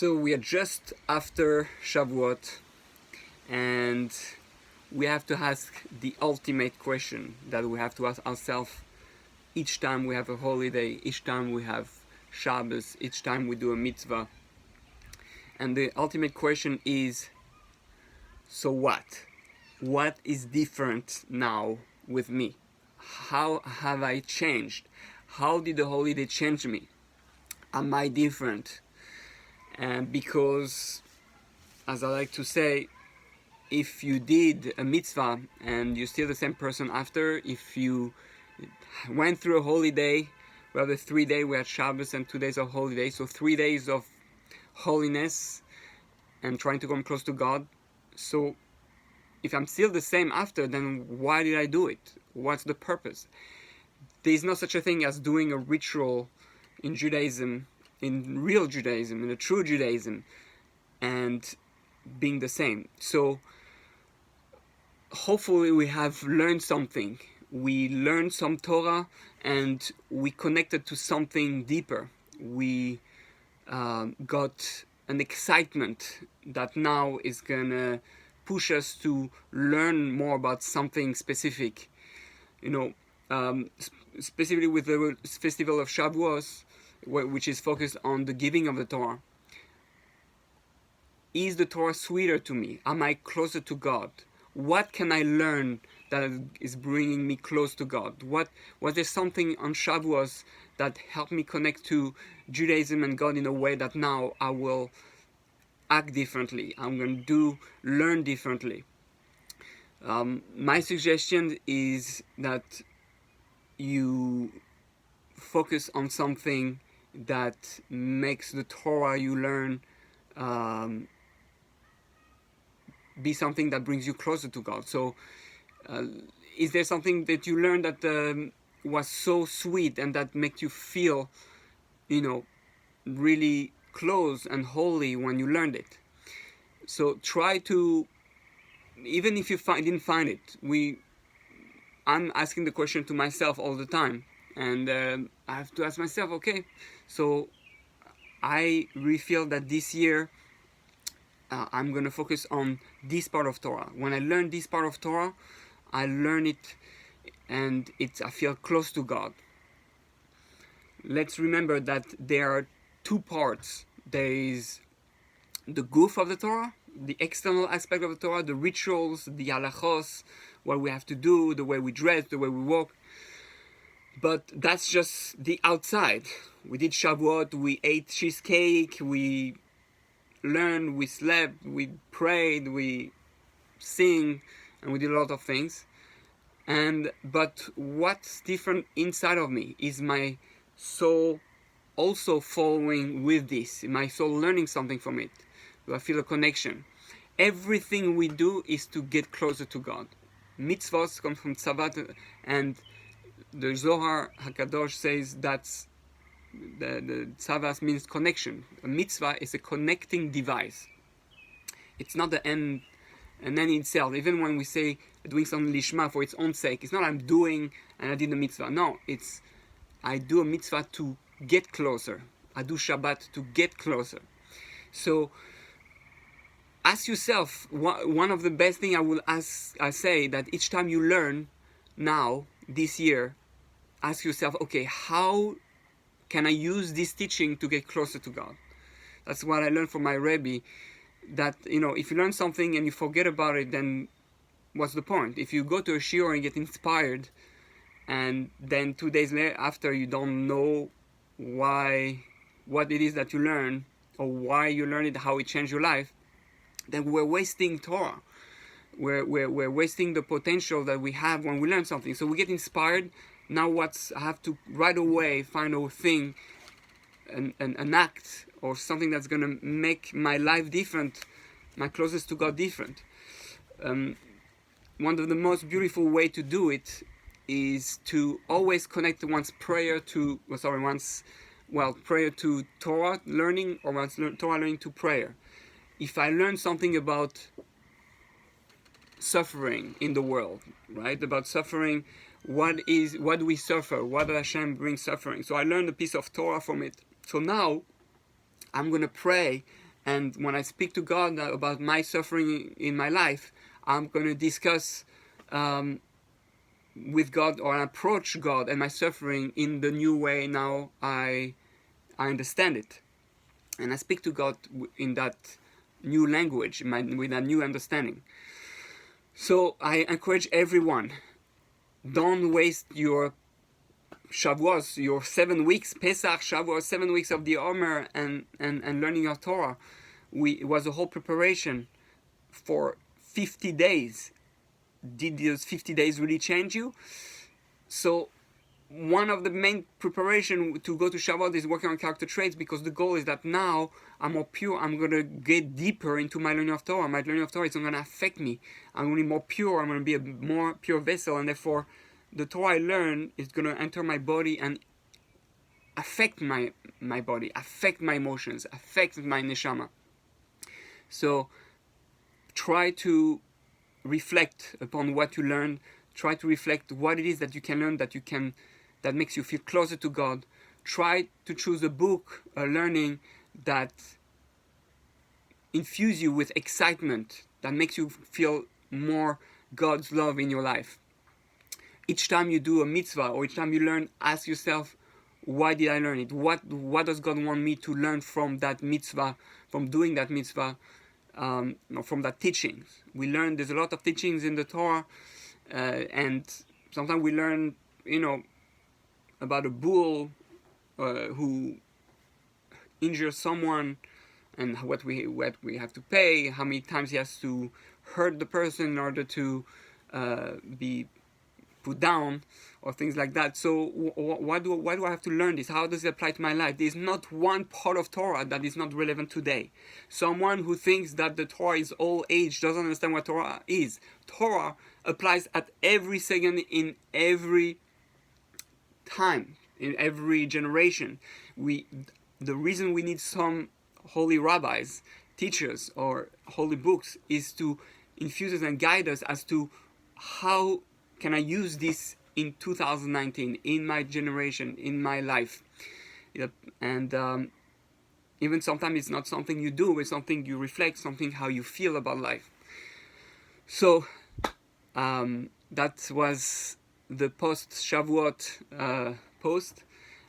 So we are just after Shavuot, and we have to ask the ultimate question that we have to ask ourselves each time we have a holiday, each time we have Shabbos, each time we do a mitzvah. And the ultimate question is, so what? What is different now with me? How have I changed? How did the holiday change me? Am I different? And because, as I like to say, if you did a mitzvah and you're still the same person after, if you went through a holiday, we have the 3 day, we had Shabbos and 2 days of holiday, so 3 days of holiness and trying to come close to God. So if I'm still the same after, then why did I do it? What's the purpose? There is no such a thing as doing a ritual in Judaism, in real Judaism, in the true Judaism, and being the same. So hopefully we have learned something. We learned some Torah and we connected to something deeper. We got an excitement that now is gonna push us to learn more about something specific. Specifically with the festival of Shavuot, which is focused on the giving of the Torah. Is the Torah sweeter to me? Am I closer to God? What can I learn that is bringing me close to God? Was there something on Shavuot that helped me connect to Judaism and God in a way that now I will act differently? I'm going to learn differently. My suggestion is that you focus on something that makes the Torah you learn be something that brings you closer to God. So is there something that you learned that was so sweet and that makes you feel really close and holy when you learned it? So try to, even if you didn't find it, I'm asking the question to myself all the time, and I have to ask myself, okay, so I really feel that this year I'm going to focus on this part of Torah. When I learn this part of Torah, I learn it and I feel close to God. Let's remember that there are two parts. There is the goof of the Torah, the external aspect of the Torah, the rituals, the halachos, what we have to do, the way we dress, the way we walk. But that's just the outside. We did Shavuot, we ate cheesecake, we learned, we slept, we prayed, we sing, and we did a lot of things. But what's different inside of me? Is my soul also following with this? Is my soul learning something from it? Do I feel a connection? Everything we do is to get closer to God. Mitzvahs come from tzavat, and the Zohar HaKadosh says that's the tzavas means connection. A mitzvah is a connecting device. It's not the end in itself. Even when we say doing something lishma, for its own sake, it's not I'm doing and I did a mitzvah. No, it's I do a mitzvah to get closer. I do Shabbat to get closer. So ask yourself, one of the best things I say that each time you learn now, this year, ask yourself, okay, how can I use this teaching to get closer to God? That's what I learned from my Rebbe, that, if you learn something and you forget about it, then what's the point? If you go to a shiur and get inspired, and then 2 days later after you don't know what it is that you learn, or why you learn it, how it changed your life, then we're wasting Torah. We're wasting the potential that we have when we learn something. So we get inspired. Now I have to right away find a thing, an act, or something that's going to make my life different, my closest to God different. One of the most beautiful way to do it is to always connect one's prayer to Torah learning, or one's Torah learning to prayer. If I learn something about suffering in the world, right? About suffering, what do we suffer? What does Hashem bring suffering? So I learned a piece of Torah from it. So now I'm going to pray And when I speak to God about my suffering in my life, I'm going to discuss with God, or approach God and my suffering in the new way now I understand it. And I speak to God in that new language, with a new understanding. So I encourage everyone, don't waste your Shavuot, your 7 weeks, Pesach, Shavuot, 7 weeks of the Omer and learning your Torah. It was a whole preparation for 50 days. Did those 50 days really change you? So one of the main preparation to go to Shavuot is working on character traits, because the goal is that now I'm more pure. I'm going to get deeper into my learning of Torah. My learning of Torah is not going to affect me. I'm going to be more pure. I'm going to be a more pure vessel, and therefore the Torah I learn is going to enter my body and affect my body, affect my emotions, affect my neshama. So try to reflect upon what you learn. Try to reflect what it is that you can learn, that makes you feel closer to God. Try to choose a book, a learning that infuse you with excitement, that makes you feel more God's love in your life. Each time you do a mitzvah, or each time you learn, ask yourself, why did I learn it? What does God want me to learn from that mitzvah, from doing that mitzvah, from that teachings? We learn, there's a lot of teachings in the Torah, and sometimes we learn, about a bull who injures someone, and what we have to pay, how many times he has to hurt the person in order to be put down, or things like that. So why do I have to learn this? How does it apply to my life? There's not one part of Torah that is not relevant today. Someone who thinks that the Torah is all age doesn't understand what Torah is. Torah applies at every second, in every time, in every generation. The reason we need some holy rabbis, teachers, or holy books is to infuse us and guide us as to how can I use this in 2019, in my generation, in my life. And even sometimes it's not something you do, it's something you reflect, something how you feel about life. So that was the post-Shavuot post.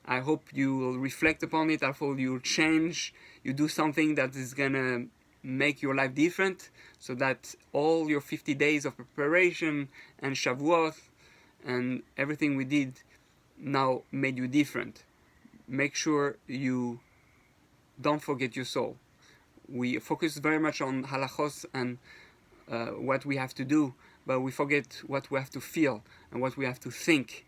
I hope you will reflect upon it. I hope you'll change. You do something that is going to make your life different, so that all your 50 days of preparation and Shavuot and everything we did now made you different. Make sure you don't forget your soul. We focus very much on halachos and what we have to do, but we forget what we have to feel and what we have to think.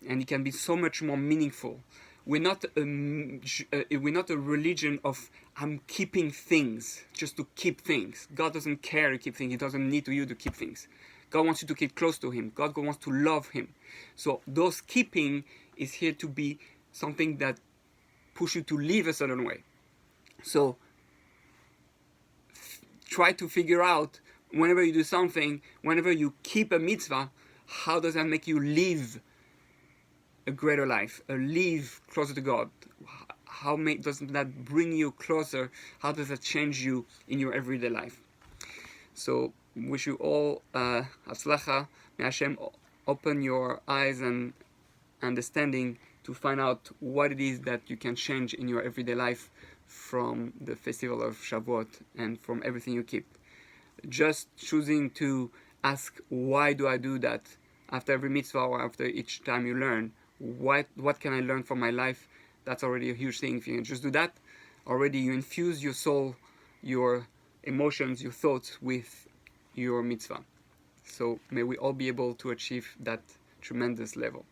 And it can be so much more meaningful. We're not a religion of I'm keeping things just to keep things. God doesn't care to keep things. He doesn't need you to keep things. God wants you to keep close to Him. God wants to love Him. So those keeping is here to be something that push you to live a certain way. So try to figure out, whenever you do something, whenever you keep a mitzvah, how does that make you live a greater life, live closer to God? How does that bring you closer? How does that change you in your everyday life? So wish you all Hatzlacha. May Hashem open your eyes and understanding to find out what it is that you can change in your everyday life from the festival of Shavuot and from everything you keep. Just choosing to ask, why do I do that? After every mitzvah, or after each time you learn, what can I learn from my life? That's already a huge thing. If you can just do that, already you infuse your soul, your emotions, your thoughts with your mitzvah. So may we all be able to achieve that tremendous level.